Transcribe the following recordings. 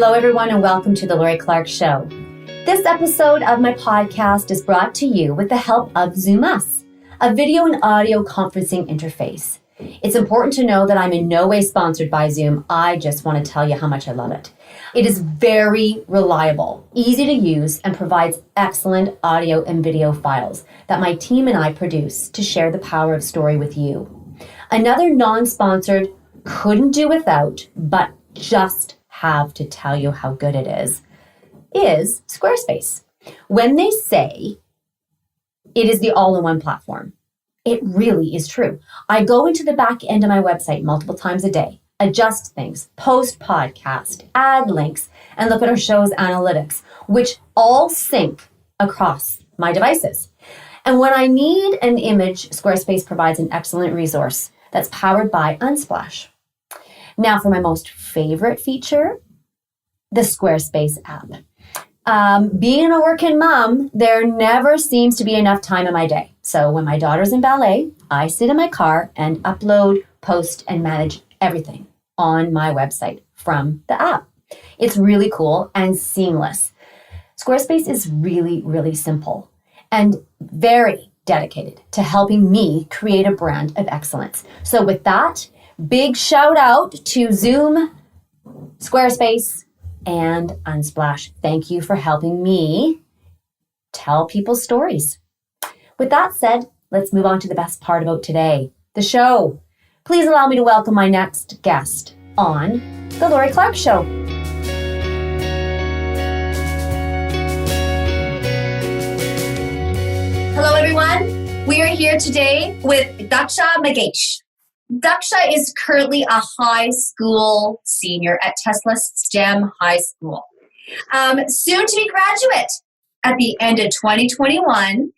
Hello, everyone, and welcome to the Lori Clark Show. This episode of my podcast is brought to you with the help of Zoom Us, a video and audio conferencing interface. It's important to know that I'm in no way sponsored by Zoom. I just want to tell you how much I love it. It is very reliable, easy to use, and provides excellent audio and video files that my team and I produce to share the power of story with you. Another non-sponsored, couldn't do without, but just have to tell you how good it is Squarespace. When they say it is the all-in-one platform, it really is true. I go into the back end of my website multiple times a day, adjust things, post podcast, add links, and look at our show's analytics, which all sync across my devices. And when I need an image, Squarespace provides an excellent resource that's powered by Unsplash. Now for my most favorite feature, the Squarespace app. Being a working mom, there never seems to be enough time in my day. So when my daughter's in ballet, I sit in my car and upload, post, and manage everything on my website from the app. It's really cool and seamless. Squarespace is really, really simple and very dedicated to helping me create a brand of excellence. So with that, big shout out to Zoom, Squarespace, and Unsplash. Thank you for helping me tell people's stories. With that said, let's move on to the best part about today, the show. Please allow me to welcome my next guest on The Lori Clark Show. Hello, everyone. We are here today with Daksha. Daksha is currently a high school senior at Tesla STEM High School. Soon to be graduate at the end of 2021.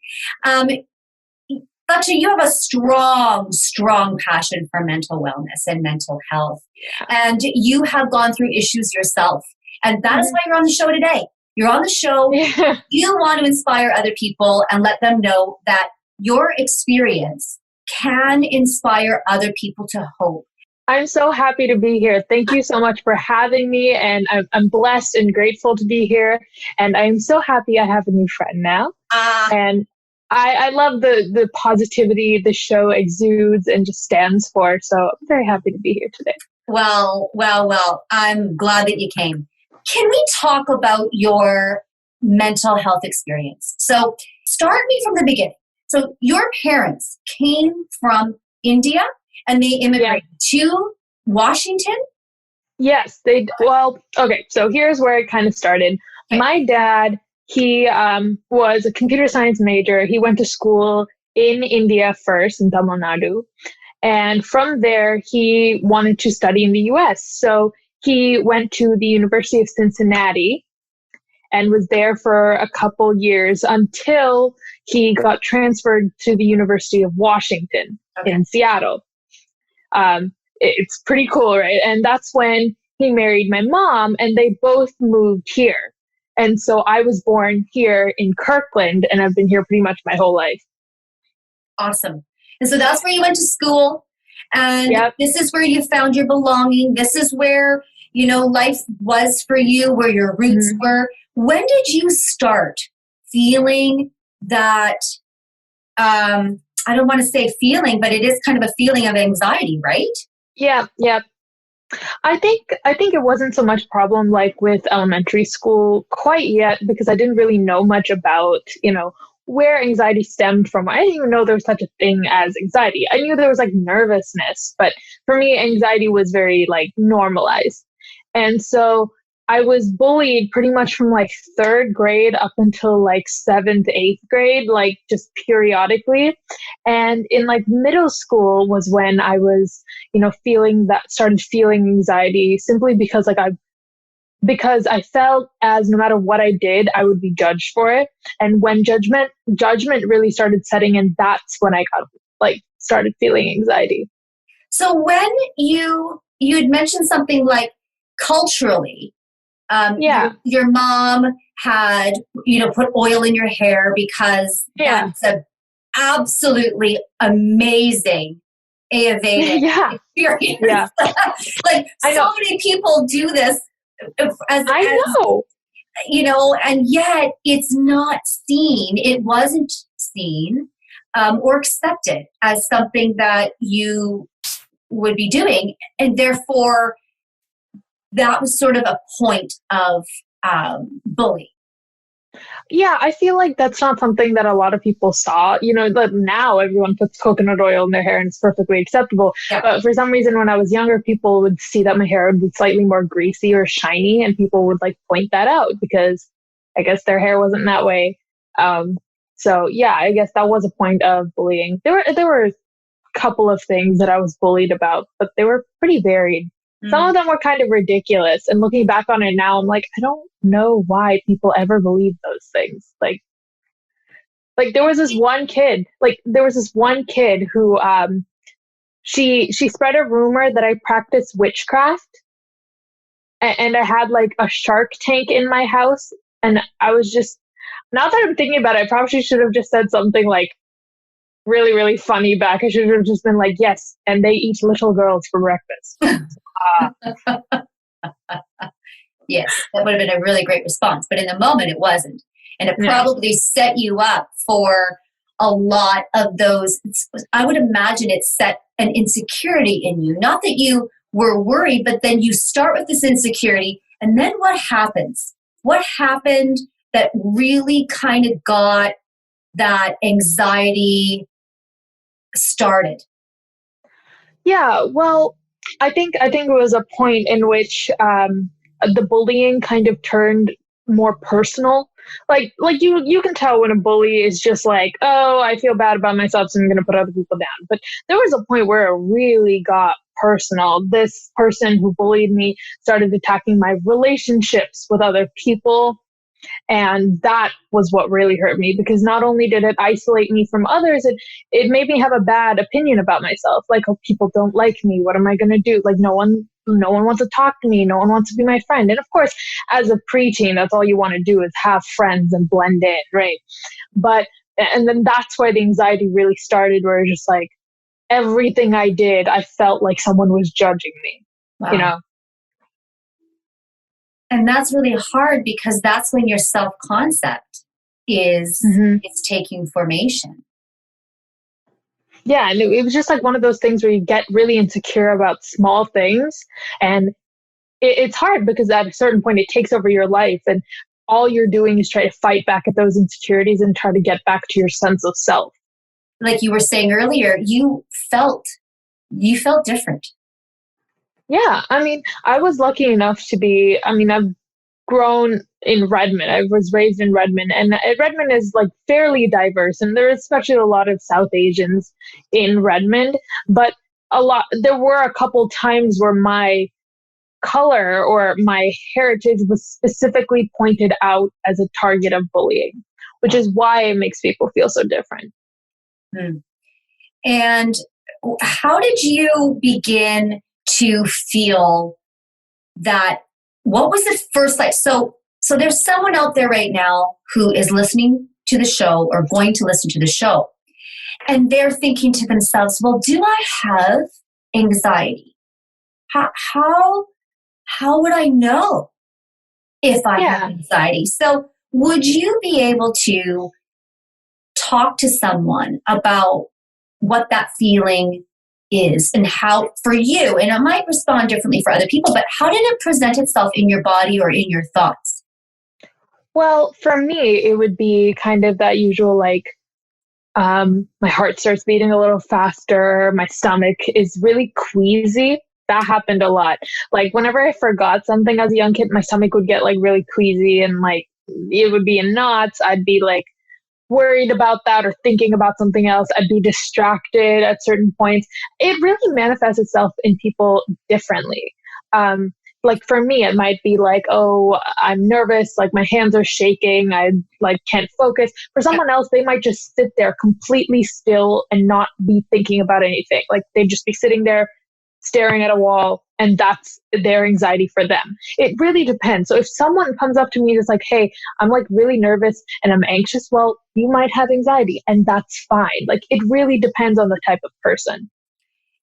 Daksha, you have a strong passion for mental wellness and mental health. And you have gone through issues yourself. And that is why you're on the show today. You're on the show. Yeah. You want to inspire other people and let them know that your experience can inspire other people to hope. I'm so happy to be here. Thank you so much for having me. And I'm blessed and grateful to be here. And I'm so happy I have a new friend now. And I love the positivity the show exudes and just stands for. So I'm very happy to be here today. Well. I'm glad that you came. Can we talk about your mental health experience? So start me from the beginning. So your parents came from India and they immigrated to Washington? Yes, okay, so here's where it kind of started. Okay. My dad, he was a computer science major. He went to school in India first, in Tamil Nadu. And from there, he wanted to study in the US. So he went to the University of Cincinnati and was there for a couple years until he got transferred to the University of Washington in Seattle. It's pretty cool, right? And that's when he married my mom, and they both moved here. And so I was born here in Kirkland, and I've been here pretty much my whole life. Awesome. And so that's where you went to school, and This is where you found your belonging. This is where, life was for you, where your roots were. When did you start feeling that, I don't want to say feeling, but it is kind of a feeling of anxiety, right? Yeah. I think it wasn't so much problem like with elementary school quite yet, because I didn't really know much about, where anxiety stemmed from. I didn't even know there was such a thing as anxiety. I knew there was like nervousness, but for me, anxiety was very like normalized. And so I was bullied pretty much from like third grade up until like 7th, 8th grade, like just periodically. And in like middle school was when I was, started feeling anxiety simply because I felt as no matter what I did, I would be judged for it. And when judgment really started setting in, that's when I got started feeling anxiety. So when you had mentioned something like culturally, your mom had, put oil in your hair because that's a absolutely amazing Ayurvedic experience. Yeah. So many people do this I know. And yet it's not seen. It wasn't seen or accepted as something that you would be doing. And therefore, that was sort of a point of bullying. Yeah, I feel like that's not something that a lot of people saw. That now everyone puts coconut oil in their hair and it's perfectly acceptable. Yeah. But for some reason, when I was younger, people would see that my hair would be slightly more greasy or shiny, and people would like point that out because I guess their hair wasn't that way. So yeah, I guess that was a point of bullying. There were a couple of things that I was bullied about, but they were pretty varied. Some of them were kind of ridiculous. And looking back on it now, I'm like, I don't know why people ever believe those things. Like there was this one kid, who, she spread a rumor that I practiced witchcraft, and I had like a shark tank in my house. And I was just, now that I'm thinking about it, I probably should have just said something like really, really funny back. I should have just been like, yes, and they eat little girls for breakfast. Yes, that would have been a really great response. But in the moment, it wasn't. And it probably set you up for a lot of those. I would imagine it set an insecurity in you. Not that you were worried, but then you start with this insecurity. And then what happens? What happened that really kind of got that anxiety started? Yeah, well, I think it was a point in which the bullying kind of turned more personal. Like you can tell when a bully is just like, oh, I feel bad about myself, so I'm going to put other people down. But there was a point where it really got personal. This person who bullied me started attacking my relationships with other people. And that was what really hurt me, because not only did it isolate me from others, it made me have a bad opinion about myself. Like, oh, people don't like me. What am I going to do? Like, no one wants to talk to me. No one wants to be my friend. And of course, as a preteen, that's all you want to do is have friends and blend in, right? And then that's where the anxiety really started, where it's just like everything I did, I felt like someone was judging me, Wow. And that's really hard, because that's when your self-concept is taking formation. Yeah, and it was just like one of those things where you get really insecure about small things, and it's hard because at a certain point it takes over your life, and all you're doing is try to fight back at those insecurities and try to get back to your sense of self. Like you were saying earlier, you felt different. Yeah, I mean, I was lucky enough I've grown in Redmond. I was raised in Redmond, and Redmond is like fairly diverse, and there is especially a lot of South Asians in Redmond, but there were a couple times where my color or my heritage was specifically pointed out as a target of bullying, which is why it makes people feel so different. And how did you begin to feel that? What was the first, like, so there's someone out there right now who is listening to the show or going to listen to the show, and they're thinking to themselves, well, do I have anxiety? How would I know if I have anxiety? So would you be able to talk to someone about what that feeling is and how for you, and it might respond differently for other people, but how did it present itself in your body or in your thoughts? Well, for me, it would be kind of that usual, like, my heart starts beating a little faster. My stomach is really queasy. That happened a lot. Like whenever I forgot something as a young kid, my stomach would get like really queasy and like it would be in knots. I'd be like worried about that or thinking about something else. I'd be distracted at certain points. It really manifests itself in people differently. Like for me, it might be like, oh, I'm nervous, like my hands are shaking, I like can't focus. For someone else, they might just sit there completely still and not be thinking about anything. Like they'd just be sitting there staring at a wall, and that's their anxiety for them. It really depends. So if someone comes up to me and is like, hey, I'm like really nervous and I'm anxious, well, you might have anxiety, and that's fine. Like it really depends on the type of person.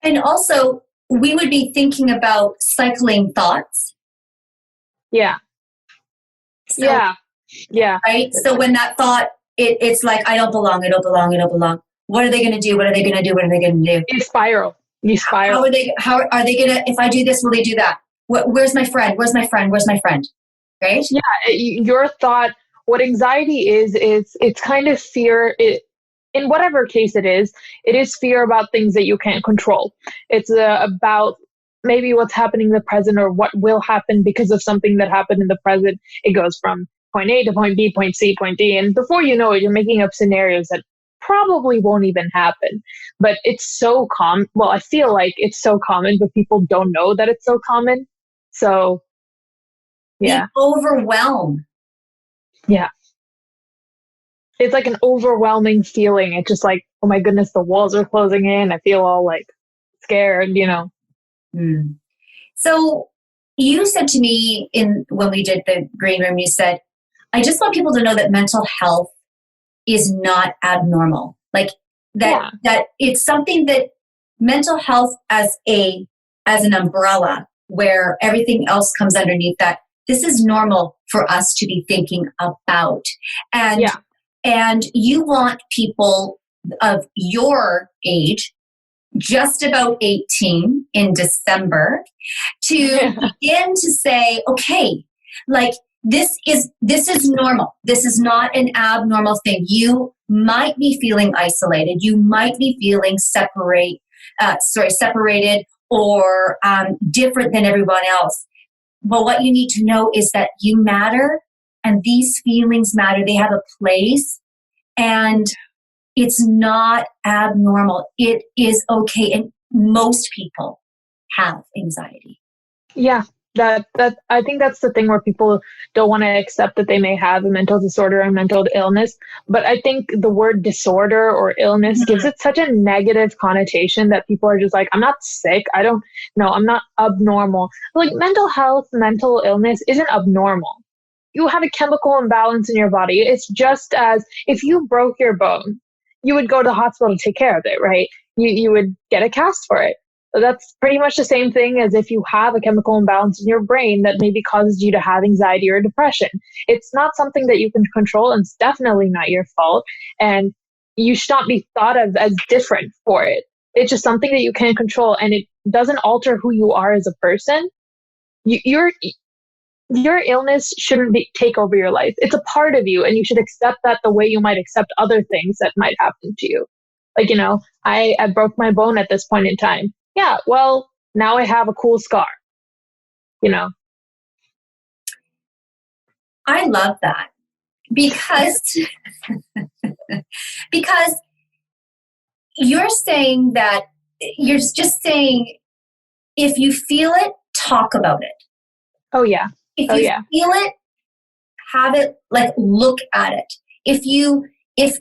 And also, we would be thinking about cycling thoughts. Yeah. So, Yeah. Yeah. right. So when that thought, it's like, I don't belong. I don't belong. I don't belong. What are they going to do? What are they going to do? What are they going to do? You spiral. How are they going to, if I do this, will they do that? Where's my friend? Where's my friend? Where's my friend? Right? Yeah. Your thought, what anxiety is it's kind of fear. In whatever case it is fear about things that you can't control. It's about maybe what's happening in the present or what will happen because of something that happened in the present. It goes from point A to point B, point C, point D. And before you know it, you're making up scenarios that probably won't even happen. But it's so common. Well, I feel like it's so common, but people don't know that it's so common. So, yeah. The overwhelm. Yeah. It's like an overwhelming feeling. It's just like, oh my goodness, the walls are closing in. I feel all like scared, Mm. So you said to me when we did the green room, you said, I just want people to know that mental health is not abnormal. Like that it's something that mental health as an umbrella where everything else comes underneath that. This is normal for us to be thinking about. And you want people of your age, just about 18 in December, to begin to say, okay, like this is normal. This is not an abnormal thing. You might be feeling isolated. You might be feeling separated or different than everyone else. But what you need to know is that you matter and these feelings matter. They have a place and it's not abnormal. It is okay. And most people have anxiety. Yeah. That I think that's the thing where people don't want to accept that they may have a mental disorder or mental illness. But I think the word disorder or illness gives it such a negative connotation that people are just like, I'm not sick. I'm not abnormal. Like mental health, mental illness isn't abnormal. You have a chemical imbalance in your body. It's just as if you broke your bone, you would go to the hospital to take care of it, right? You would get a cast for it. So that's pretty much the same thing as if you have a chemical imbalance in your brain that maybe causes you to have anxiety or depression. It's not something that you can control, and it's definitely not your fault. And you should not be thought of as different for it. It's just something that you can't control, and it doesn't alter who you are as a person. Your illness shouldn't take over your life. It's a part of you, and you should accept that the way you might accept other things that might happen to you. Like, I broke my bone at this point in time. Yeah, well, now I have a cool scar, I love that because you're saying that you're just saying if you feel it, talk about it. Oh yeah. If you feel it, have it, like look at it. If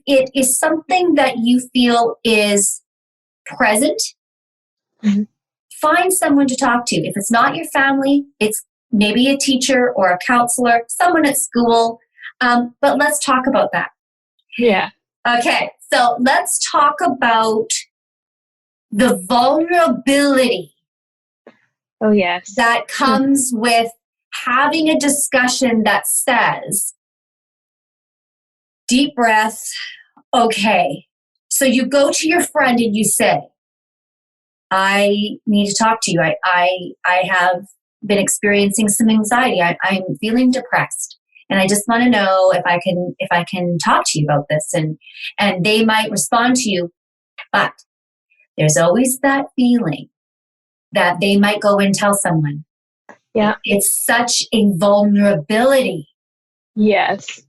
it is something that you feel is present, find someone to talk to. If it's not your family, it's maybe a teacher or a counselor, someone at school. But let's talk about that. Yeah. Okay, so let's talk about the vulnerability. Oh, yes. That comes with having a discussion that says, deep breath, okay. So you go to your friend and you say, I need to talk to you. I have been experiencing some anxiety. I'm feeling depressed. And I just want to know if I can talk to you about this. And they might respond to you. But there's always that feeling that they might go and tell someone. Yeah. It's such a vulnerability. Yes.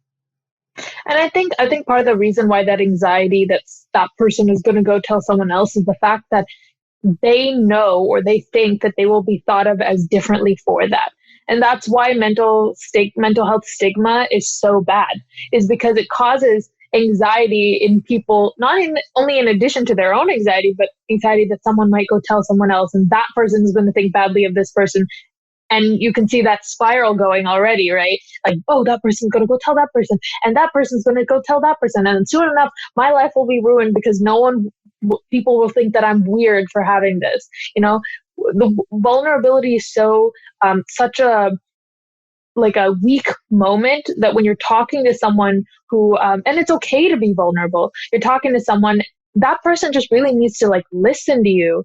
And I think part of the reason why that anxiety that person is going to go tell someone else is the fact that they know or they think that they will be thought of as differently for that. And that's why mental health stigma is so bad, is because it causes anxiety in people, only in addition to their own anxiety, but anxiety that someone might go tell someone else, and that person is going to think badly of this person. And you can see that spiral going already, right? Like, oh, that person's going to go tell that person, and that person's going to go tell that person. And soon enough, my life will be ruined because people will think that I'm weird for having this. The vulnerability is such a like a weak moment, that when you're talking to someone who, and it's okay to be vulnerable, you're talking to someone, that person just really needs to like listen to you.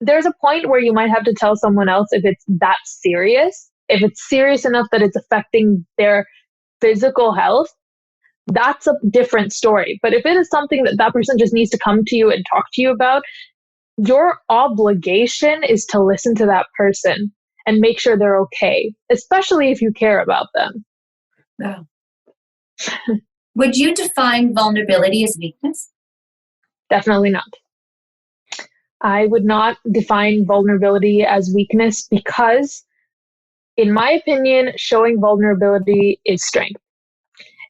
There's a point where you might have to tell someone else if it's that serious, if it's serious enough that it's affecting their physical health. That's a different story. But if it is something that that person just needs to come to you and talk to you about, your obligation is to listen to that person and make sure they're okay, especially if you care about them. Wow. Would you define vulnerability as weakness? Definitely not. I would not define vulnerability as weakness because, in my opinion, showing vulnerability is strength.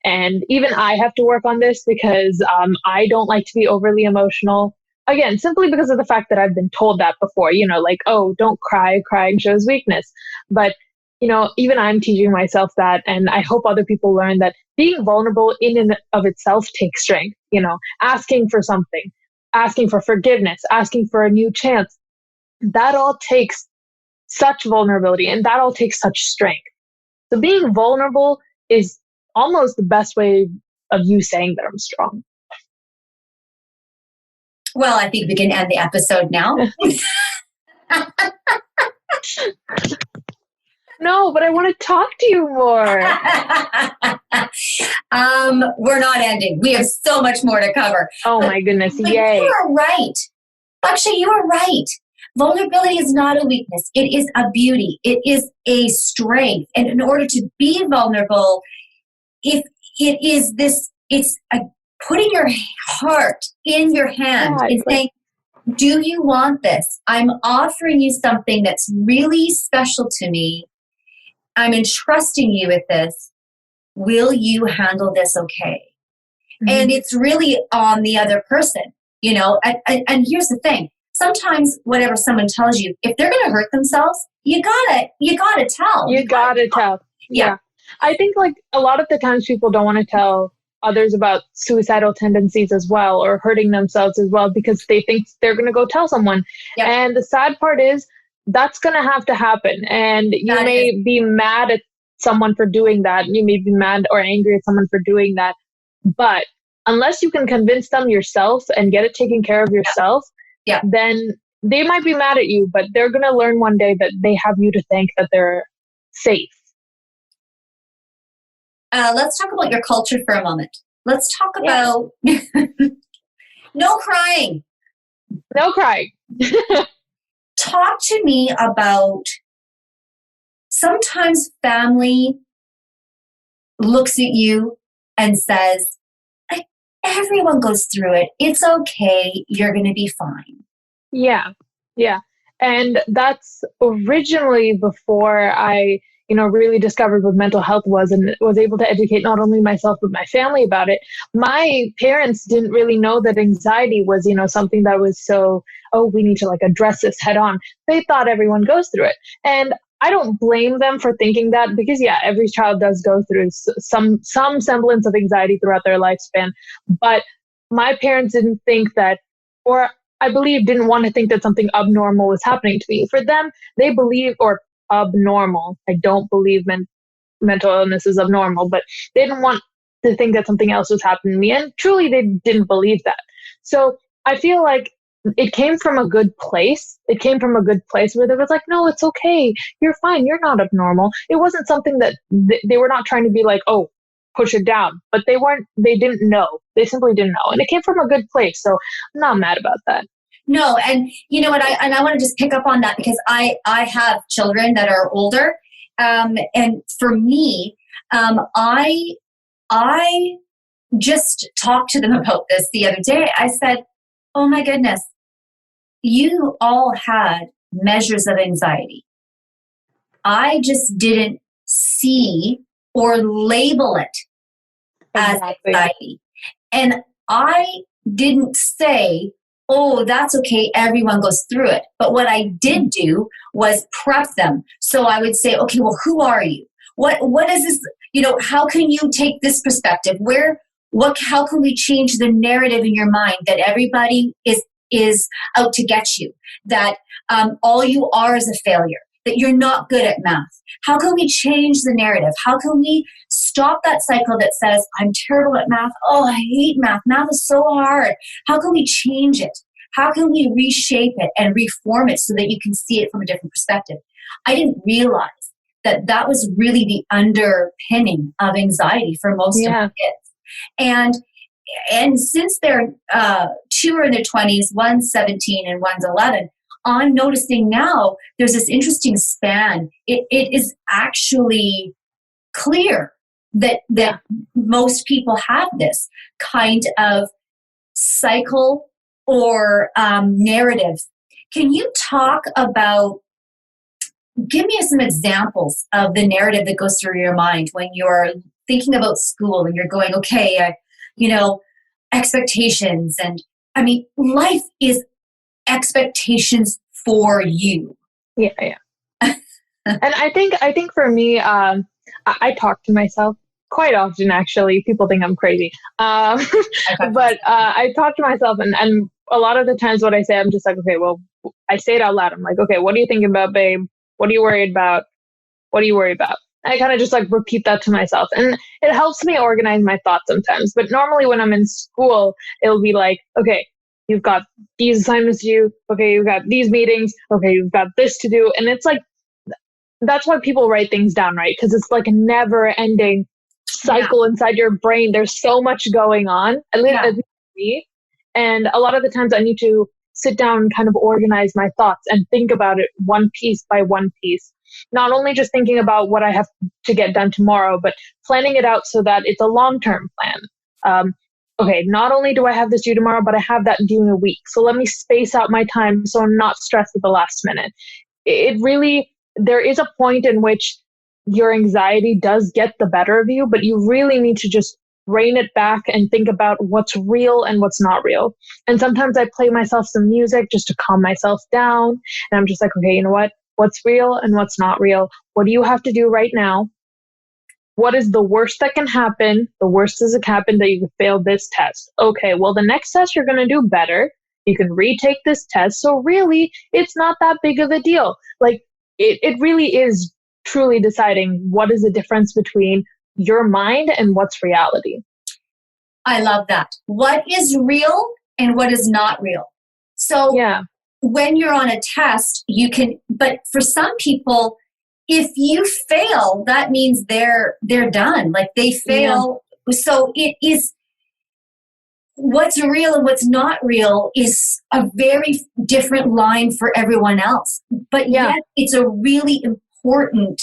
And even I have to work on this because I don't like to be overly emotional. Again, simply because of the fact that I've been told that before, like, oh, don't cry, crying shows weakness. But, even I'm teaching myself that, and I hope other people learn that being vulnerable in and of itself takes strength, asking for something, asking for forgiveness, asking for a new chance. That all takes such vulnerability and that all takes such strength. So being vulnerable is almost the best way of you saying that I'm strong. Well, I think we can end the episode now. No, but I want to talk to you more. We're not ending. We have so much more to cover. Oh my goodness, yay. You are right. Daksha, you are right. Vulnerability is not a weakness. It is a beauty. It is a strength. And in order to be vulnerable, if it is this, it's putting your heart in your hand and saying, do you want this? I'm offering you something that's really special to me. I'm entrusting you with this. Will you handle this okay? Mm-hmm. And it's really on the other person, and here's the thing. Sometimes whatever someone tells you, if they're going to hurt themselves, you gotta tell. You gotta tell. Yeah. I think like a lot of the times people don't want to tell others about suicidal tendencies as well, or hurting themselves as well, because they think they're going to go tell someone. Yep. And the sad part is that's going to have to happen. And you may be mad at someone for doing that. You may be mad or angry at someone for doing that. But unless you can convince them yourself and get it taken care of yourself, then they might be mad at you, but they're going to learn one day that they have you to thank, that they're safe. Let's talk about your culture for a moment. Let's talk about no crying. No crying. Talk to me about sometimes family looks at you and says, everyone goes through it. It's okay. You're going to be fine. Yeah. Yeah. And that's originally before I really discovered what mental health was and was able to educate not only myself, but my family about it. My parents didn't really know that anxiety was, something that was so, we need to like address this head on. They thought everyone goes through it. And I don't blame them for thinking that, because every child does go through some semblance of anxiety throughout their lifespan. But my parents didn't think that, or I believe didn't want to think that something abnormal was happening to me. For them, they believe, or abnormal. I don't believe mental illness is abnormal, but they didn't want to think that something else was happening to me. And truly, they didn't believe that. So I feel like it came from a good place. It came from a good place where they was like, no, it's okay. You're fine. You're not abnormal. It wasn't something that they were not trying to be like, oh, push it down. But they didn't know. They simply didn't know. And it came from a good place. So I'm not mad about that. No, and you know what? I want to just pick up on that, because I have children that are older, and for me, I just talked to them about this the other day. I said, "Oh my goodness, you all had measures of anxiety. I just didn't see or label it as anxiety, and I didn't say, oh, that's okay, everyone goes through it. But what I did do was prep them. So I would say, okay, well, who are you? What is this? How can you take this perspective? How can we change the narrative in your mind that everybody is out to get you? That all you are is a failure. that you're not good at math? How can we change the narrative? How can we stop that cycle that says, I'm terrible at math. Oh, I hate math. Math is so hard. How can we change it? How can we reshape it and reform it so that you can see it from a different perspective? I didn't realize that that was really the underpinning of anxiety for most of my kids. And since they're two are in their 20s, one's 17 and one's 11, I'm noticing now there's this interesting span. It is actually clear that most people have this kind of cycle or narrative. Can you talk about, give me some examples of the narrative that goes through your mind when you're thinking about school and you're going, okay, expectations. And I mean, life is expectations for you. Yeah. And I think for me, I talk to myself quite often, actually. People think I'm crazy. But I talk to myself, and a lot of the times what I say, I'm just like, okay, well, I say it out loud. I'm like, okay, what are you thinking about, babe? What are you worried about? What are you worried about? I kind of just like repeat that to myself, and it helps me organize my thoughts sometimes. But normally when I'm in school, it'll be like, okay, you've got these assignments to do. Okay, you've got these meetings. Okay, you've got this to do. And it's like, that's why people write things down, right? Because it's like a never ending cycle inside your brain. There's so much going on, at least for me. And a lot of the times I need to sit down and kind of organize my thoughts and think about it one piece by one piece. Not only just thinking about what I have to get done tomorrow, but planning it out so that it's a long-term plan. Okay, not only do I have this due tomorrow, but I have that due in a week. So let me space out my time so I'm not stressed at the last minute. It really, there is a point in which your anxiety does get the better of you, but you really need to just rein it back and think about what's real and what's not real. And sometimes I play myself some music just to calm myself down. And I'm just like, okay, you know what? What's real and what's not real? What do you have to do right now? What is the worst that can happen? The worst that can happen that you can fail this test. Okay, well, the next test you're going to do better. You can retake this test. So really, it's not that big of a deal. Like, it really is truly deciding what is the difference between your mind and what's reality. I love that. What is real and what is not real? So when you're on a test, you can, but for some people, if you fail, that means they're done. Like they fail. Yeah. So it is, what's real and what's not real is a very different line for everyone else. But yet it's a really important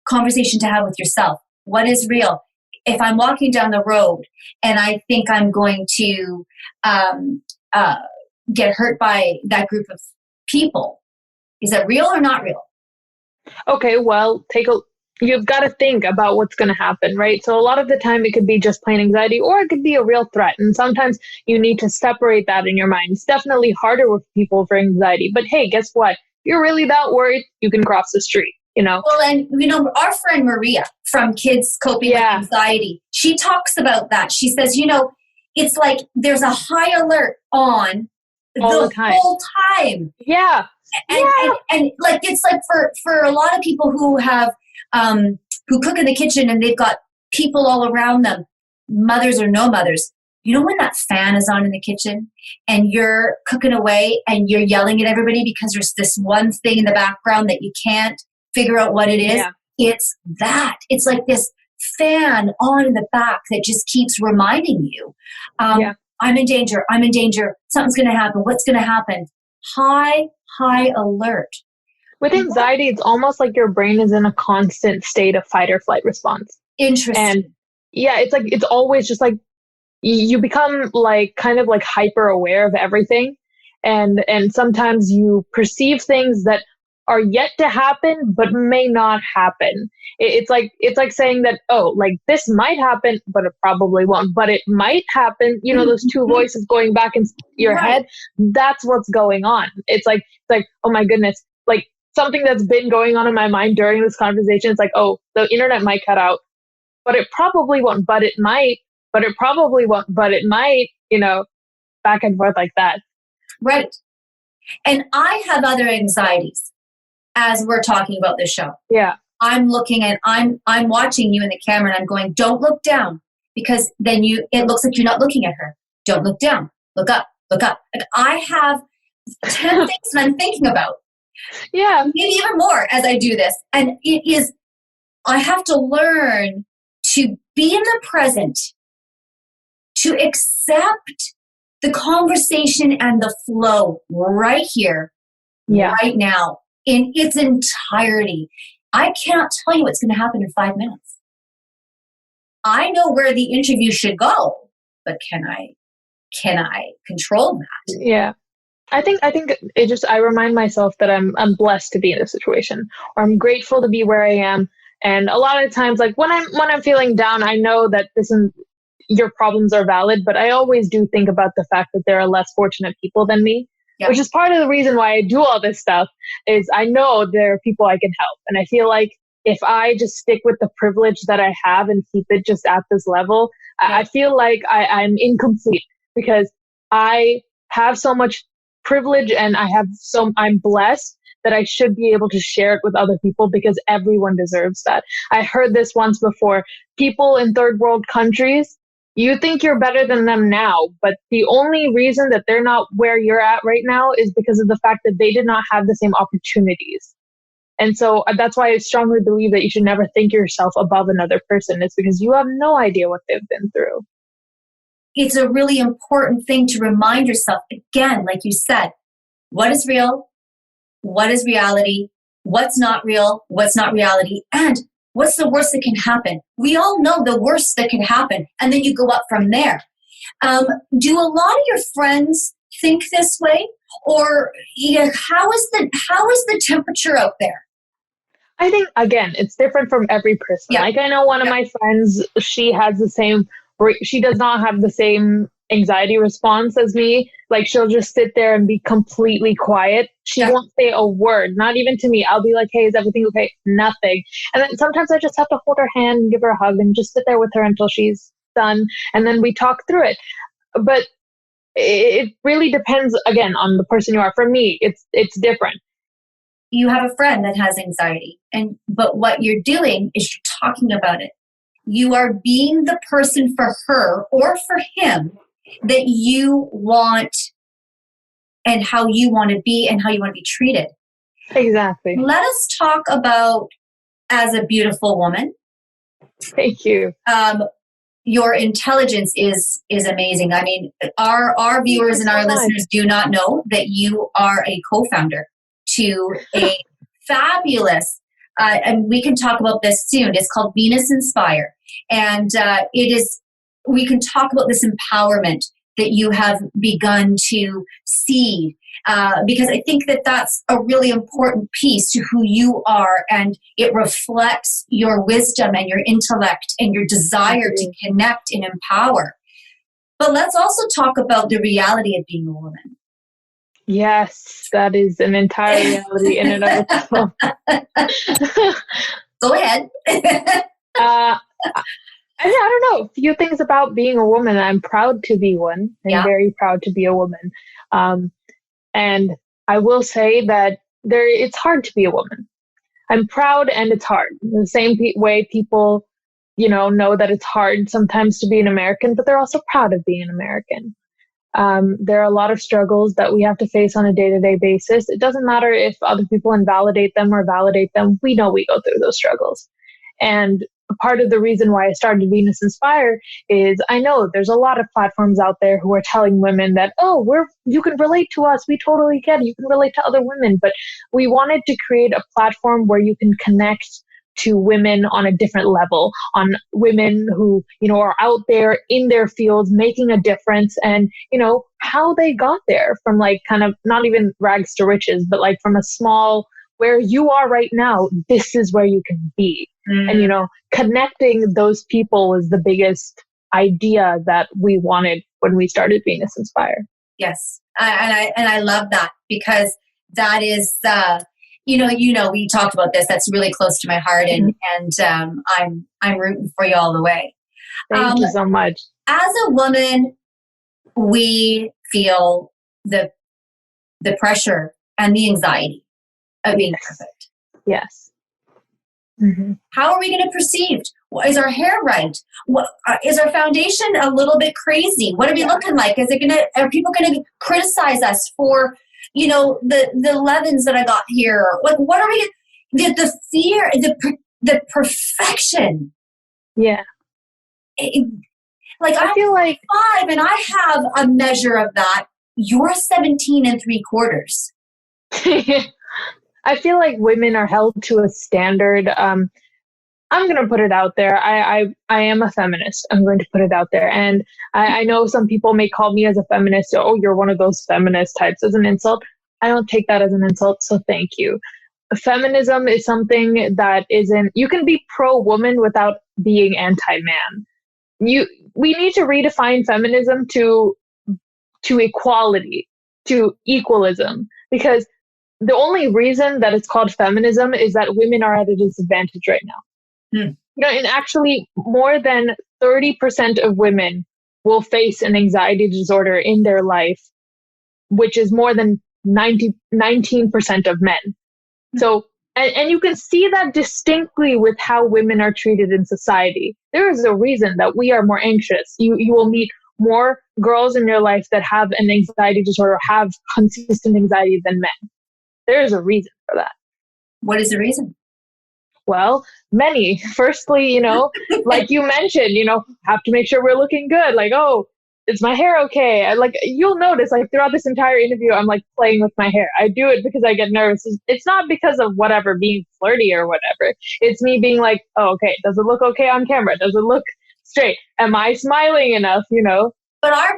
conversation to have with yourself. What is real? If I'm walking down the road and I think I'm going to get hurt by that group of people, is that real or not real? Okay, well, you've got to think about what's going to happen, right? So a lot of the time it could be just plain anxiety, or it could be a real threat. And sometimes you need to separate that in your mind. It's definitely harder with people for anxiety. But hey, guess what? If you're really that worried, you can cross the street. Well, and our friend Maria from Kids Coping with Anxiety, she talks about that. She says, it's like there's a high alert on the whole time. Yeah. And like, it's like for a lot of people who have, who cook in the kitchen and they've got people all around them, mothers or no mothers, when that fan is on in the kitchen and you're cooking away and you're yelling at everybody because there's this one thing in the background that you can't figure out what it is. It's that. It's like this fan on in the back that just keeps reminding you, I'm in danger. I'm in danger. Something's going to happen. What's going to happen? High alert. With anxiety, it's almost like your brain is in a constant state of fight or flight response. Interesting. And it's like, it's always just like, you become like kind of like hyper aware of everything. And sometimes you perceive things that are yet to happen, but may not happen. It's like saying that, like this might happen, but it probably won't, but it might happen. Those two voices going back in your head, that's what's going on. It's like, oh my goodness, like something that's been going on in my mind during this conversation. It's like, the internet might cut out, but it probably won't, but it might, but it probably won't, but it might, back and forth like that. Right. And I have other anxieties. as we're talking about this show. Yeah. I'm looking and I'm watching you in the camera and I'm going, don't look down, because then it looks like you're not looking at her. Don't look down. Look up. Look up. Like, I have 10 things that I'm thinking about. Yeah. Maybe even more as I do this. And I have to learn to be in the present, to accept the conversation and the flow right here, right now, in its entirety. I cannot tell you what's going to happen in 5 minutes. I know where the interview should go, but can I control that? Yeah. I think it just, I remind myself that I'm blessed to be in this situation, or I'm grateful to be where I am. And a lot of times, like when I'm feeling down, I know that your problems are valid, but I always do think about the fact that there are less fortunate people than me, which is part of the reason why I do all this stuff. Is I know there are people I can help. And I feel like if I just stick with the privilege that I have and keep it just at this level, I feel like I'm incomplete, because I have so much privilege and I'm blessed that I should be able to share it with other people, because everyone deserves that. I heard this once before. People in third world countries, you think you're better than them now, but the only reason that they're not where you're at right now is because of the fact that they did not have the same opportunities. And so that's why I strongly believe that you should never think yourself above another person. It's because you have no idea what they've been through. It's a really important thing to remind yourself, again, like you said, what is real? What is reality? What's not real? What's not reality? And what's the worst that can happen? We all know the worst that can happen, and then you go up from there. Do a lot of your friends think this way, or how is the temperature out there? I think, again, it's different from every person. Yeah. Like, I know one of my friends, she does not have the same anxiety response as me. Like, she'll just sit there and be completely quiet. She won't say a word, not even to me. I'll be like, hey, is everything okay? Nothing. And then sometimes I just have to hold her hand and give her a hug and just sit there with her until she's done. And then we talk through it. But it really depends, again, on the person you are. For me, it's different. You have a friend that has anxiety, but what you're doing is you're talking about it. You are being the person for her or for him that you want, and how you want to be and how you want to be treated. Exactly. Let us talk about, as a beautiful woman. Thank you. Your intelligence is amazing. I mean, our viewers and our listeners do not know that you are a co-founder to a fabulous, and we can talk about this soon. It's called Venus Inspire. And we can talk about this empowerment that you have begun to see, because I think that that's a really important piece to who you are, and it reflects your wisdom and your intellect and your desire to connect and empower. But let's also talk about the reality of being a woman. Yes, that is an entire reality in and of itself. Go ahead. I don't know. A few things about being a woman. I'm proud to be one. I'm very proud to be a woman. And I will say that it's hard to be a woman. I'm proud and it's hard. The same way people, know that it's hard sometimes to be an American, but they're also proud of being an American. There are a lot of struggles that we have to face on a day-to-day basis. It doesn't matter if other people invalidate them or validate them. We know we go through those struggles. And part of the reason why I started Venus Inspire is I know there's a lot of platforms out there who are telling women that, you can relate to us. We totally get it. You can relate to other women. But we wanted to create a platform where you can connect to women on a different level, on women who, are out there in their fields making a difference, and, how they got there from like kind of not even rags to riches, but like from a small, where you are right now, this is where you can be. And, connecting those people was the biggest idea that we wanted when we started Venus Inspire. Yes. I love that, because that is, we talked about this. That's really close to my heart, and I'm rooting for you all the way. Thank you so much. As a woman, we feel the pressure and the anxiety of being perfect. Yes. Mm-hmm. How are we going to perceive? Is our hair right? Is our foundation a little bit crazy? What are we looking like? Are people going to criticize us for, the 11s that I got here? Like, what are we? The fear, the perfection. Yeah. I feel like 5, and I have a measure of that. You're 17 3/4. I feel like women are held to a standard. I'm going to put it out there. I am a feminist. I'm going to put it out there. And I know some people may call me as a feminist. Oh, you're one of those feminist types, as an insult. I don't take that as an insult. So thank you. Feminism is something that you can be pro-woman without being anti-man. We need to redefine feminism to equality, to equalism, because the only reason that it's called feminism is that women are at a disadvantage right now. And actually more than 30% of women will face an anxiety disorder in their life, which is more than 19% of men. So, and you can see that distinctly with how women are treated in society. There is a reason that we are more anxious. You will meet more girls in your life that have an anxiety disorder, have consistent anxiety than men. There is a reason for that. What is the reason? Well, many. Firstly, like you mentioned, have to make sure we're looking good. Like, oh, is my hair okay? You'll notice, throughout this entire interview, I'm playing with my hair. I do it because I get nervous. It's not because of whatever, being flirty or whatever. It's me being like, oh, okay, does it look okay on camera? Does it look straight? Am I smiling enough? But our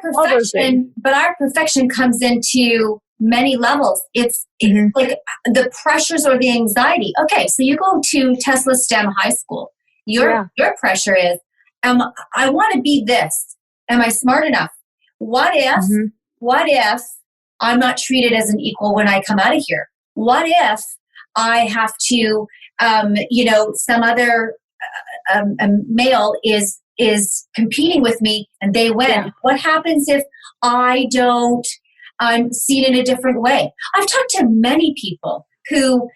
perfection comes into many levels. It's like the pressures or the anxiety. Okay, so you go to Tesla STEM High School. Your pressure is, I want to be this. Am I smart enough? What if I'm not treated as an equal when I come out of here? What if I have to, some other male is competing with me and they win? Yeah. What happens if I'm seen in a different way? I've talked to many people who,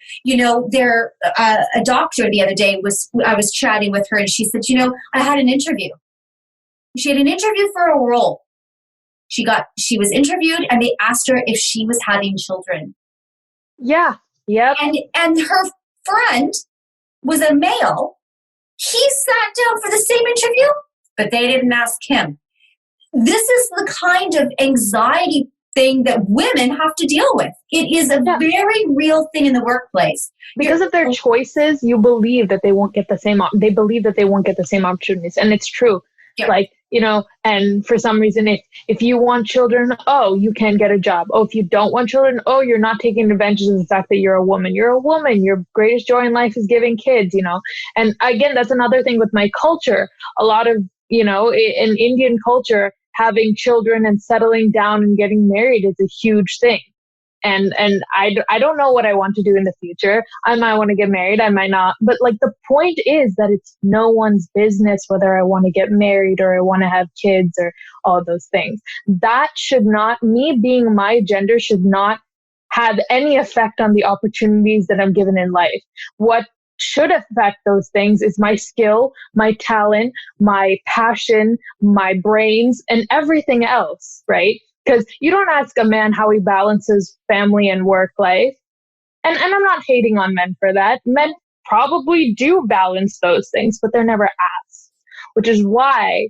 they're a doctor the other day I was chatting with her and she said, I had an interview. She had an interview for a role. She was interviewed and they asked her if she was having children. Yeah. Yep. And her friend was a male. He sat down for the same interview, but they didn't ask him. This is the kind of anxiety thing that women have to deal with. It is a very real thing in the workplace. Because of their choices, you believe that they won't get the same. They believe that they won't get the same opportunities, and it's true. Yeah. And for some reason, if you want children, oh, you can get a job. Oh, if you don't want children, oh, you're not taking advantage of the fact that you're a woman. You're a woman. Your greatest joy in life is giving kids, And again, that's another thing with my culture. A lot of, in Indian culture, having children and settling down and getting married is a huge thing. And I don't know what I want to do in the future. I might want to get married. I might not. But the point is that it's no one's business whether I want to get married or I want to have kids or all those things. That should not, me being my gender should not have any effect on the opportunities that I'm given in life. What should affect those things is my skill, my talent, my passion, my brains, and everything else, right? Because you don't ask a man how he balances family and work life. And I'm not hating on men for that. Men probably do balance those things, but they're never asked, which is why,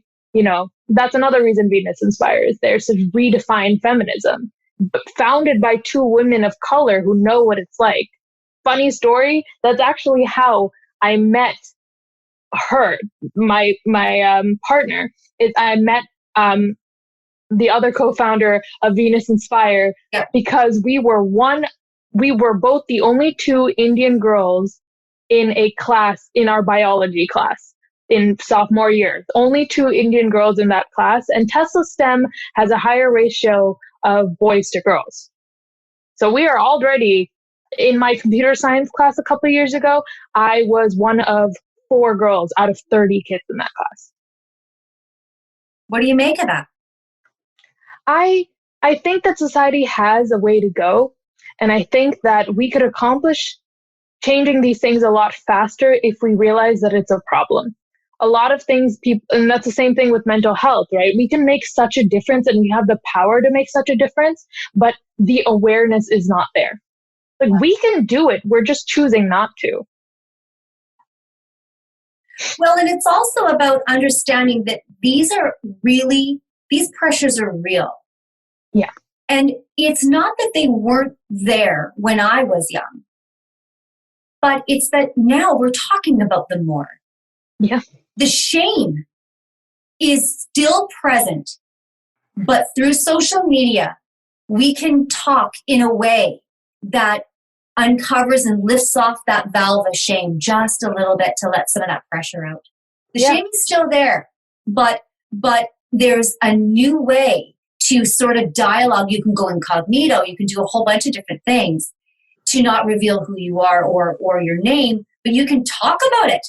that's another reason Venus Inspire is there, to redefine feminism, but founded by 2 women of color who know what it's like. Funny story, that's actually how I met her, my partner, is I met the other co-founder of Venus Inspire, because we were both the only 2 Indian girls in a class, in our biology class in sophomore year. Only 2 Indian girls in that class, and Tesla STEM has a higher ratio of boys to girls. So we are already, in my computer science class a couple of years ago, I was one of 4 girls out of 30 kids in that class. What do you make of that? I think that society has a way to go, and I think that we could accomplish changing these things a lot faster if we realize that it's a problem. A lot of things people, and that's the same thing with mental health, right? We can make such a difference and we have the power to make such a difference, but the awareness is not there. Like, we can do it. We're just choosing not to. Well, and it's also about understanding that these pressures are real. Yeah. And it's not that they weren't there when I was young, but it's that now we're talking about them more. Yeah. The shame is still present, but through social media, we can talk in a way that uncovers and lifts off that valve of shame just a little bit to let some of that pressure out. The shame is still there, but there's a new way to sort of dialogue. You can go incognito, you can do a whole bunch of different things to not reveal who you are or your name, but you can talk about it.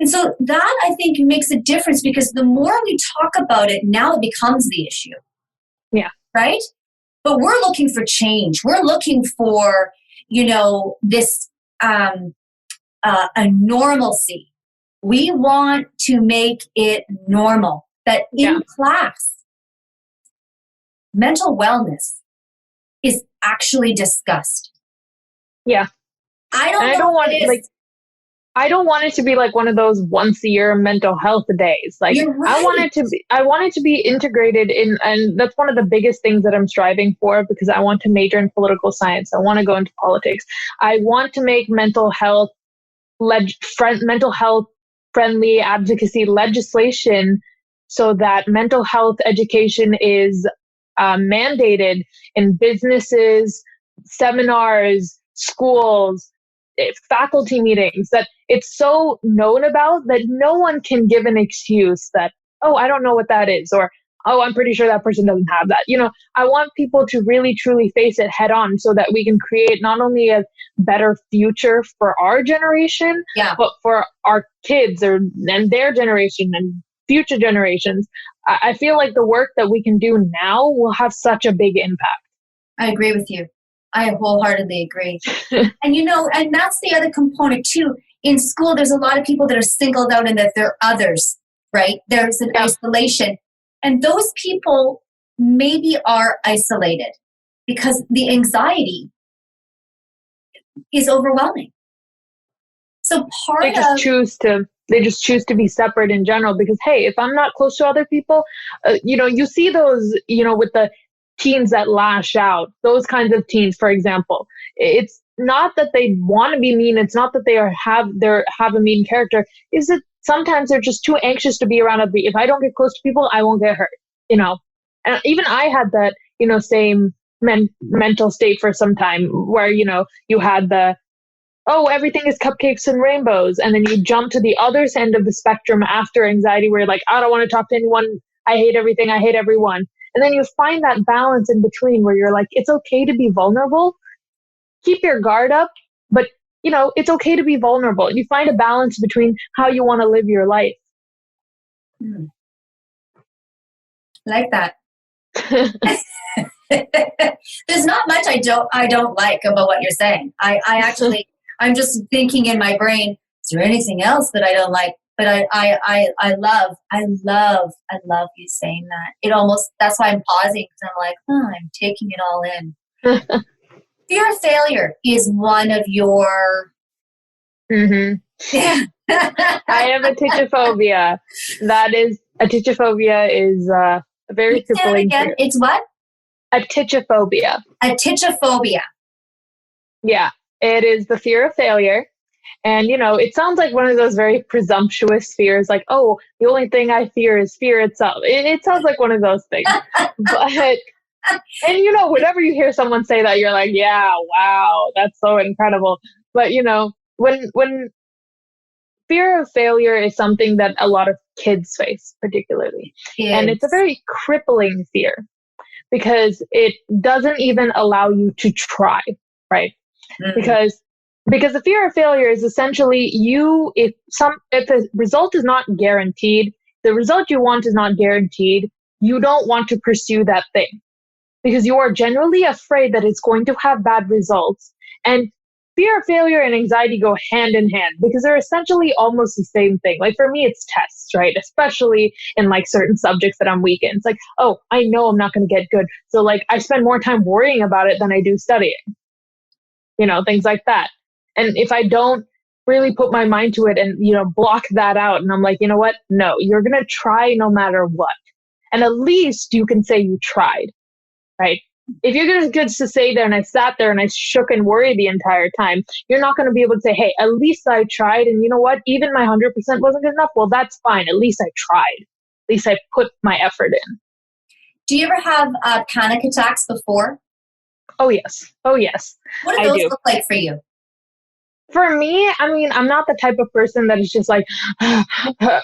And so that, I think, makes a difference, because the more we talk about it, now it becomes the issue. Yeah. Right? But we're looking for change. We're looking for, this a normalcy. We want to make it normal that in class, mental wellness is actually discussed. Yeah. I don't want it to be like one of those once a year mental health days. Like, You're right. I want it to be integrated in, and that's one of the biggest things that I'm striving for, because I want to major in political science. I want to go into politics. I want to make mental health friendly advocacy legislation, so that mental health education is mandated in businesses, seminars, schools, faculty meetings, that it's so known about that no one can give an excuse that, oh, I don't know what that is, or, oh, I'm pretty sure that person doesn't have that. I want people to really, truly face it head on, so that we can create not only a better future for our generation, but for our kids and their generation and future generations. I feel like the work that we can do now will have such a big impact. I agree with you. I wholeheartedly agree. And and that's the other component too. In school, there's a lot of people that are singled out and that they're others, right? There's an isolation. And those people maybe are isolated because the anxiety is overwhelming. So they just choose to be separate in general, because, hey, if I'm not close to other people, you see those, with the teens that lash out, those kinds of teens, for example. It's not that they want to be mean. It's not that they have a mean character. Is that sometimes they're just too anxious to be around other people. If I don't get close to people, I won't get hurt. And even I had that, same mental state for some time, where you had the, oh, everything is cupcakes and rainbows, and then you jump to the other end of the spectrum after anxiety, where you're like, I don't want to talk to anyone. I hate everything. I hate everyone. And then you find that balance in between, where you're like, it's okay to be vulnerable. Keep your guard up, but it's okay to be vulnerable. You find a balance between how you want to live your life. Like that. There's not much I don't like about what you're saying. I'm just thinking in my brain, is there anything else that I don't like? But I love you saying that. That's why I'm pausing, because I'm like, I'm taking it all in. Fear of failure is one of your... I have a teachophobia. A teachophobia is a very crippling fear. It's what? A teachophobia. A teachophobia. Yeah, it is the fear of failure. And, it sounds like one of those very presumptuous fears, like, oh, the only thing I fear is fear itself. It sounds like one of those things. But, and, whenever you hear someone say that, you're like, yeah, wow, that's so incredible. But, when fear of failure is something that a lot of kids face, particularly. And it's a very crippling fear, because it doesn't even allow you to try, right? Because the fear of failure is essentially if a result is not guaranteed, the result you want is not guaranteed, you don't want to pursue that thing, because you are generally afraid that it's going to have bad results. And fear of failure and anxiety go hand in hand because they're essentially almost the same thing. Like for me, it's tests, right? Especially in like certain subjects that I'm weak in. It's like, oh, I know I'm not going to get good. So like I spend more time worrying about it than I do studying, things like that. And if I don't really put my mind to it and, block that out and I'm like, you know what? No, you're going to try no matter what. And at least you can say you tried, right? If you're going to just stay there and I sat there and I shook and worried the entire time, you're not going to be able to say, hey, at least I tried. And you know what? Even my 100% wasn't good enough. Well, that's fine. At least I tried. At least I put my effort in. Do you ever have panic attacks before? Oh, yes. Oh, yes. What do those look like for you? For me, I mean, I'm not the type of person that is just like,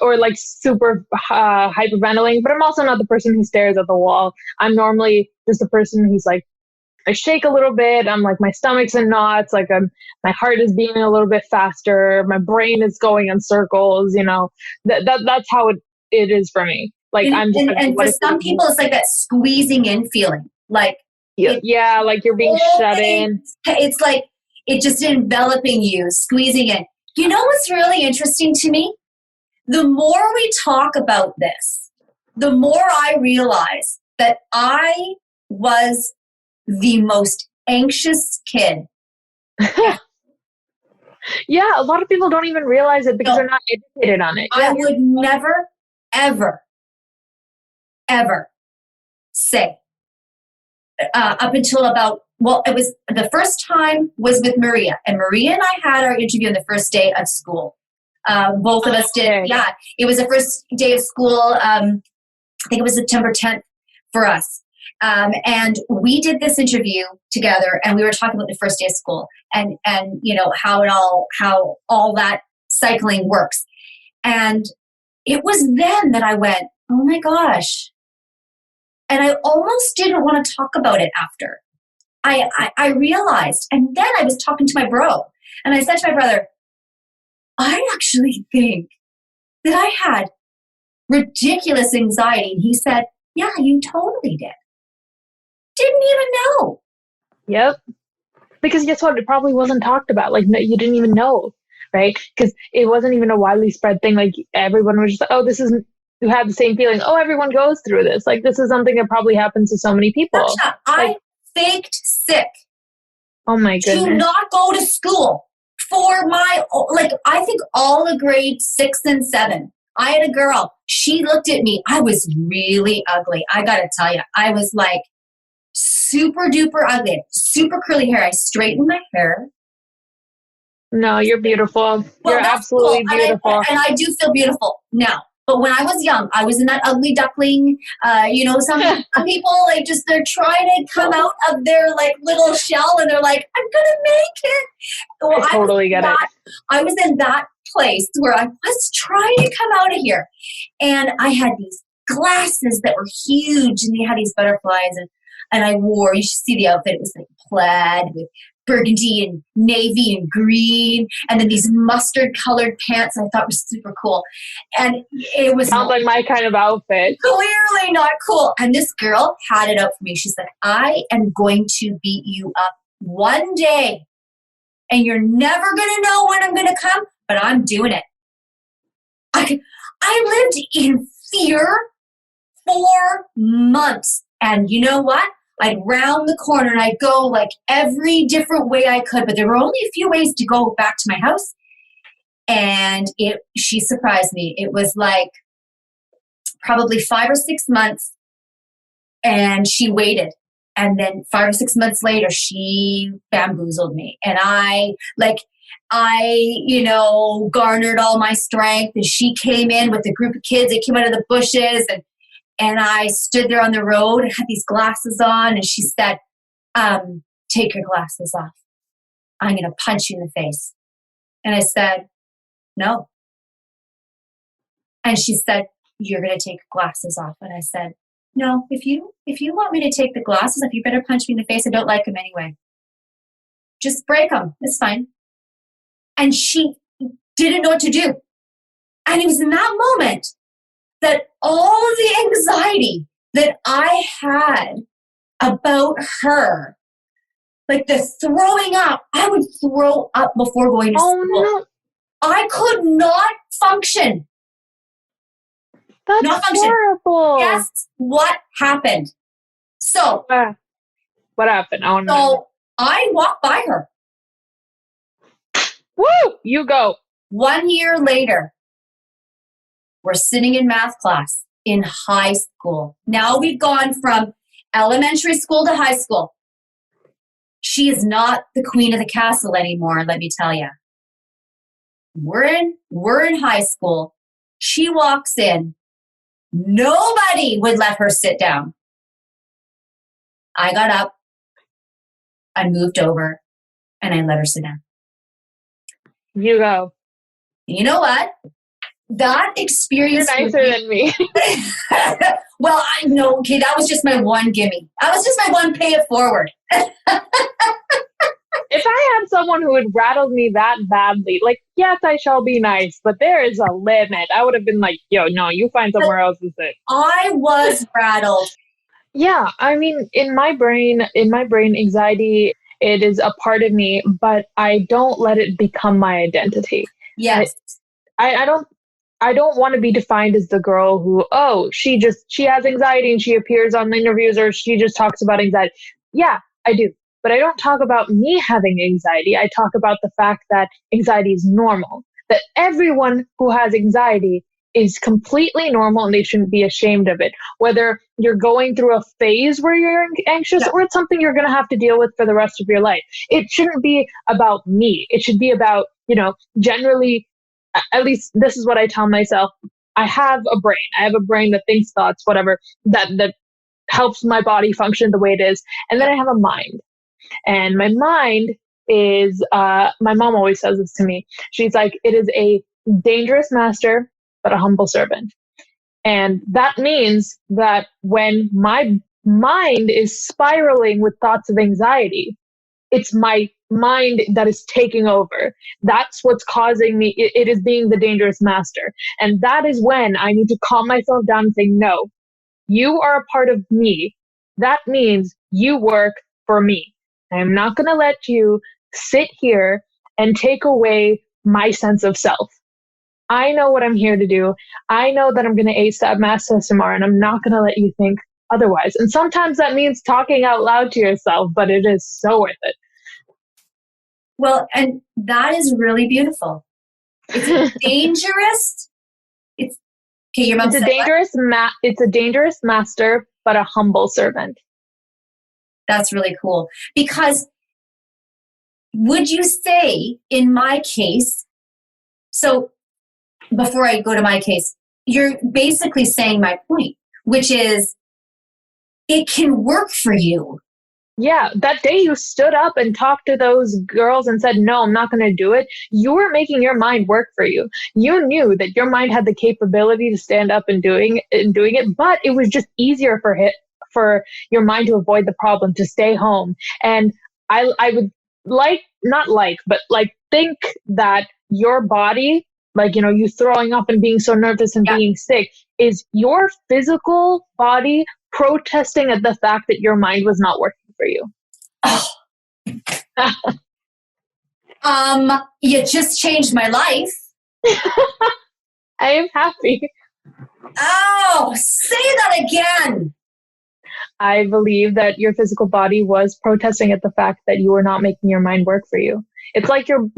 or like super hyperventilating, but I'm also not the person who stares at the wall. I'm normally just the person who's like, I shake a little bit. I'm like, my stomach's in knots. Like my heart is beating a little bit faster. My brain is going in circles, that's how it is for me. Like I'm just and for some people, it's like that squeezing in feeling. Like, yeah, like you're being shut in. It's like, it's just enveloping you, squeezing in. You know what's really interesting to me? The more we talk about this, the more I realize that I was the most anxious kid. Yeah, a lot of people don't even realize it because they're not educated on it. I would never, ever, ever say, up until about, it was the first time was with Maria. And Maria and I had our interview on the first day of school. Both of us did. Yeah, it was the first day of school. I think it was September 10th for us. And we did this interview together and we were talking about the first day of school and how all that cycling works. And it was then that I went, oh my gosh. And I almost didn't want to talk about it after. I realized, and then I was talking to my bro, and I said to my brother, I actually think that I had ridiculous anxiety. And he said, yeah, you totally did. Didn't even know. Yep. Because guess what? It probably wasn't talked about. Like, no, you didn't even know, right? Because it wasn't even a widely spread thing. Like, everyone was just like, oh, this isn't, you had the same feeling. Oh, everyone goes through this. Like, this is something that probably happens to so many people. Daksha, I faked sick. Oh my goodness. To not go to school for I think all of grade 6 and 7. I had a girl. She looked at me. I was really ugly. I got to tell you, I was like super duper ugly, super curly hair. I straightened my hair. No, you're beautiful. You're absolutely beautiful. And I do feel beautiful now. But when I was young, I was in that ugly duckling. Some people they're trying to come out of their little shell, and they're like, "I'm gonna make it." Well, I totally get it. I was in that place where I was trying to come out of here, and I had these glasses that were huge, and they had these butterflies, and I wore. You should see the outfit. It was like plaid with burgundy and navy and green, and then these mustard colored pants I thought were super cool. And it was sounds like my kind of outfit. Clearly not cool. And this girl had it out for me. She said, I am going to beat you up one day, and you're never going to know when I'm going to come, but I'm doing it. I lived in fear for months. And you know what? I'd round the corner and I'd go every different way I could, but there were only a few ways to go back to my house. And she surprised me. It was probably 5 or 6 months, and she waited. And then 5 or 6 months later, she bamboozled me. And I garnered all my strength, and she came in with a group of kids. They came out of the bushes, and I stood there on the road and had these glasses on, and she said, take your glasses off. I'm going to punch you in the face. And I said, no. And she said, you're going to take glasses off. And I said, no, if you want me to take the glasses off, you better punch me in the face. I don't like them anyway. Just break them. It's fine. And she didn't know what to do. And it was in that moment that all of the anxiety that I had about her like the throwing up. I would throw up before going to school. no. I could not function. That's Not function. horrible. Guess what happened? So, what happened? I walked by her. Woo! You go. 1 year later, we're sitting in math class in high school. Now we've gone from elementary school to high school. She is not the queen of the castle anymore, let me tell you. We're in high school. She walks in. Nobody would let her sit down. I got up. I moved over and I let her sit down. You go. You know what? That experience. You're nicer than me. Well, I know. Okay, that was just my one gimme. That was just my one pay it forward. If I had someone who had rattled me that badly, like, yes, I shall be nice, but there is a limit. I would have been like, yo, no, you find somewhere else to sit. I was rattled. Yeah, I mean, in my brain, anxiety, it is a part of me, but I don't let it become my identity. Yes. I don't want to be defined as the girl who, she has anxiety and she appears on interviews, or she just talks about anxiety. Yeah, I do. But I don't talk about me having anxiety. I talk about the fact that anxiety is normal, that everyone who has anxiety is completely normal and they shouldn't be ashamed of it. Whether you're going through a phase where you're anxious or it's something you're going to have to deal with for the rest of your life. It shouldn't be about me. It should be about, generally, at least this is what I tell myself. I have a brain. I have a brain that thinks thoughts, whatever, that helps my body function the way it is. And then I have a mind. And my mind is, my mom always says this to me. She's like, it is a dangerous master, but a humble servant. And that means that when my mind is spiraling with thoughts of anxiety, it's my mind that is taking over. That's what's causing me. It is being the dangerous master. And that is when I need to calm myself down and say, no, you are a part of me. That means you work for me. I'm not going to let you sit here and take away my sense of self. I know what I'm here to do. I know that I'm going to ace that math test tomorrow, and I'm not going to let you think otherwise. And sometimes that means talking out loud to yourself, but it is so worth it. Well, and that is really beautiful. It's dangerous. It's a dangerous master, but a humble servant. That's really cool. Because would you say, in my case, so before I go to my case, you're basically saying my point, which is it can work for you. Yeah, that day you stood up and talked to those girls and said, no, I'm not going to do it. You were making your mind work for you. You knew that your mind had the capability to stand up and doing it, but it was just easier for your mind to avoid the problem, to stay home. And I would think that your body, you throwing up and being so nervous and being sick, is your physical body protesting at the fact that your mind was not working for you. You just changed my life. I am happy. Oh, say that again. I believe that your physical body was protesting at the fact that you were not making your mind work for you. It's like your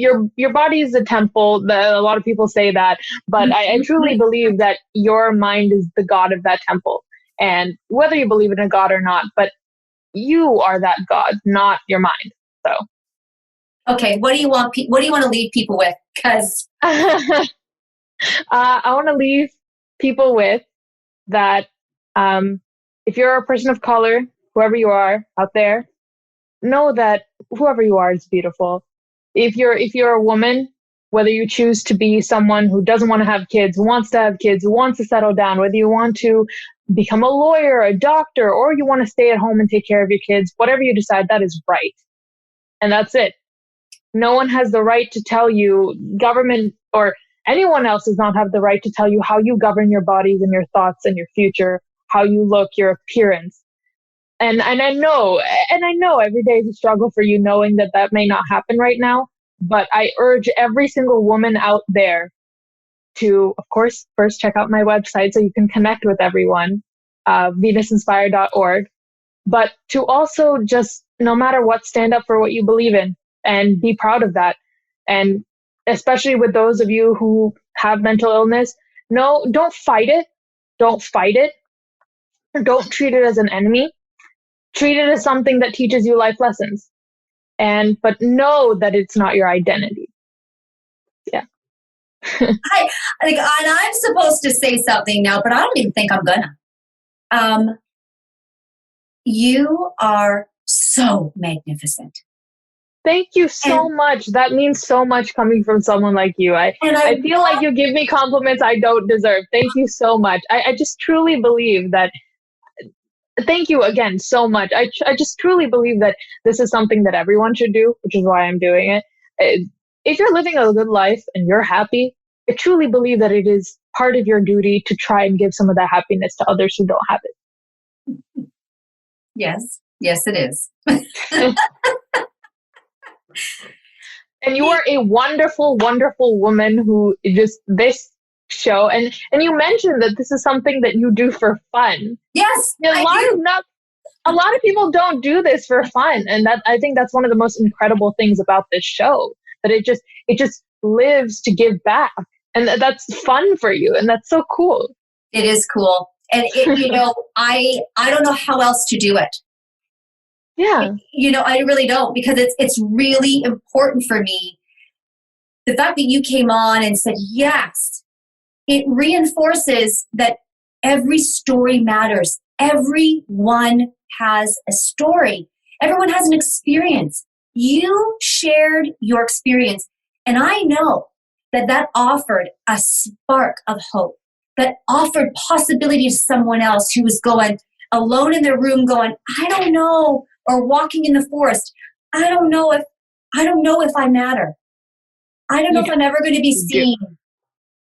body is a temple. A lot of people say that, but I truly believe that your mind is the god of that temple. And whether you believe in a god or not, but you are that god, not your mind. So, okay, what do you want? What do you want to leave people with? Because I want to leave people with that. If you're a person of color, whoever you are out there, know that whoever you are is beautiful. If you're a woman, whether you choose to be someone who doesn't want to have kids, who wants to have kids, who wants to settle down, whether you want to become a lawyer, a doctor, or you want to stay at home and take care of your kids, whatever you decide, that is right. And that's it. No one has the right to tell you, government or anyone else does not have the right to tell you how you govern your bodies and your thoughts and your future, how you look, your appearance. And I know every day is a struggle for you, knowing that that may not happen right now. But I urge every single woman out there to, of course, first check out my website so you can connect with everyone, venusinspire.org. But to also just, no matter what, stand up for what you believe in and be proud of that. And especially with those of you who have mental illness, no, don't fight it. Don't fight it. Don't treat it as an enemy. Treat it as something that teaches you life lessons. But know that it's not your identity. Yeah. And I'm supposed to say something now, but I don't even think I'm gonna. You are so magnificent. Thank you so much. That means so much coming from someone like you. I feel like you give me compliments I don't deserve. Thank you so much. I just truly believe that. Thank you again so much. I just truly believe that this is something that everyone should do, which is why I'm doing it. If you're living a good life and you're happy, I truly believe that it is part of your duty to try and give some of that happiness to others who don't have it. Yes, it is. And you are a wonderful, wonderful woman who just this show. And you mentioned that this is something that you do for fun. Yes, a lot of people don't do this for fun. And that, I think that's one of the most incredible things about this show, that it just lives to give back. And that's fun for you. And that's so cool. It is cool. And I don't know how else to do it. Yeah. I really don't, because it's really important for me. The fact that you came on and said, yes, it reinforces that every story matters. Everyone has a story. Everyone has an experience. You shared your experience. And I know that offered a spark of hope, that offered possibility to someone else who was going alone in their room going, I don't know, or walking in the forest. I don't know if I matter. I don't know if I'm ever going to be seen.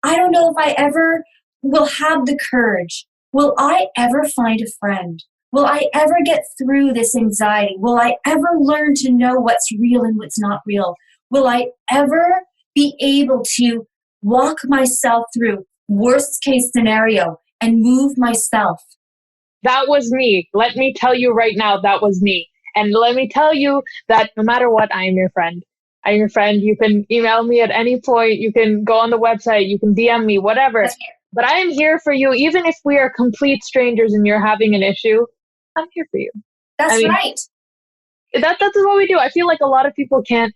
I don't know if I ever will have the courage. Will I ever find a friend? Will I ever get through this anxiety? Will I ever learn to know what's real and what's not real? Will I ever be able to walk myself through worst case scenario and move myself? That was me. Let me tell you right now, that was me. And let me tell you that no matter what, I am your friend. I'm your friend. You can email me at any point. You can go on the website. You can DM me, whatever. But I am here for you. Even if we are complete strangers and you're having an issue, I'm here for you. That's right. That's what we do. I feel like a lot of people can't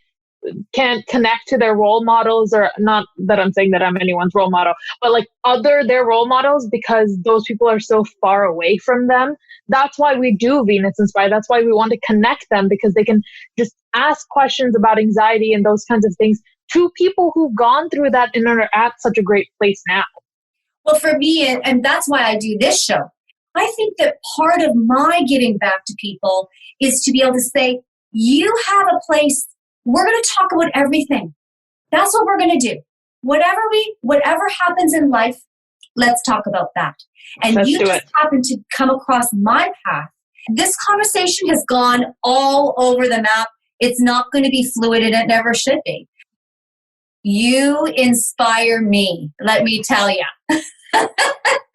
connect to their role models, or not that I'm saying that I'm anyone's role model, but like their role models, because those people are so far away from them. That's why we do Venus Inspire. That's why we want to connect them, because they can just ask questions about anxiety and those kinds of things to people who've gone through that and are at such a great place now. Well, for me, and that's why I do this show, I think that part of my giving back to people is to be able to say, you have a place. We're going to talk about everything. That's what we're going to do. Whatever happens in life, let's talk about that. And you just happen to come across my path. This conversation has gone all over the map. It's not going to be fluid, and it never should be. You inspire me, let me tell you.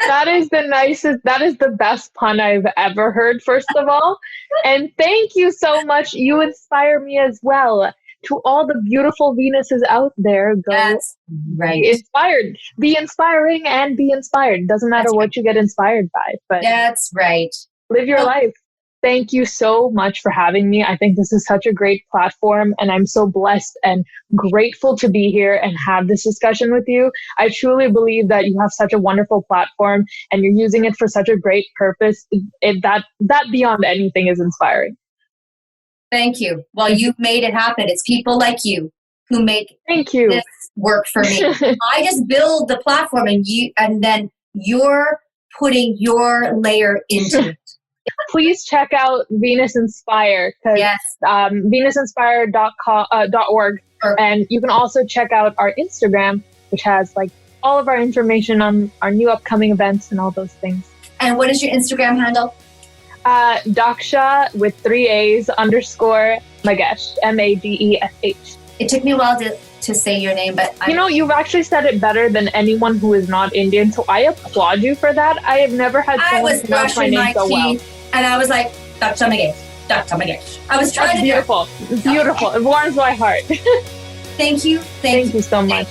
That is the nicest, that is the best pun I've ever heard, first of all. And thank you so much. You inspire me as well. To all the beautiful Venuses out there, go That's right. Be inspired. Be inspiring and be inspired. Doesn't matter what you get inspired by. But that's right. Live your life. Thank you so much for having me. I think this is such a great platform, and I'm so blessed and grateful to be here and have this discussion with you. I truly believe that you have such a wonderful platform and you're using it for such a great purpose. That beyond anything is inspiring. Thank you. Well, you've made it happen. It's people like you who make this work for me. I just build the platform, and then you're putting your layer into it. Please check out Venus Inspire, because venusinspire.org. And you can also check out our Instagram, which has like all of our information on our new upcoming events and all those things. And what is your Instagram handle? Daksha with 3 A's _ Magesh, Magesh. It took me a while to say your name, but you've actually said it better than anyone who is not Indian, so I applaud you for that. I have never had someone pronounce my name so well. And I was like, Daksha Magesh, Daksha Magesh. I was trying to beautiful. Beautiful. It warms my heart. Thank you. Thank you so much.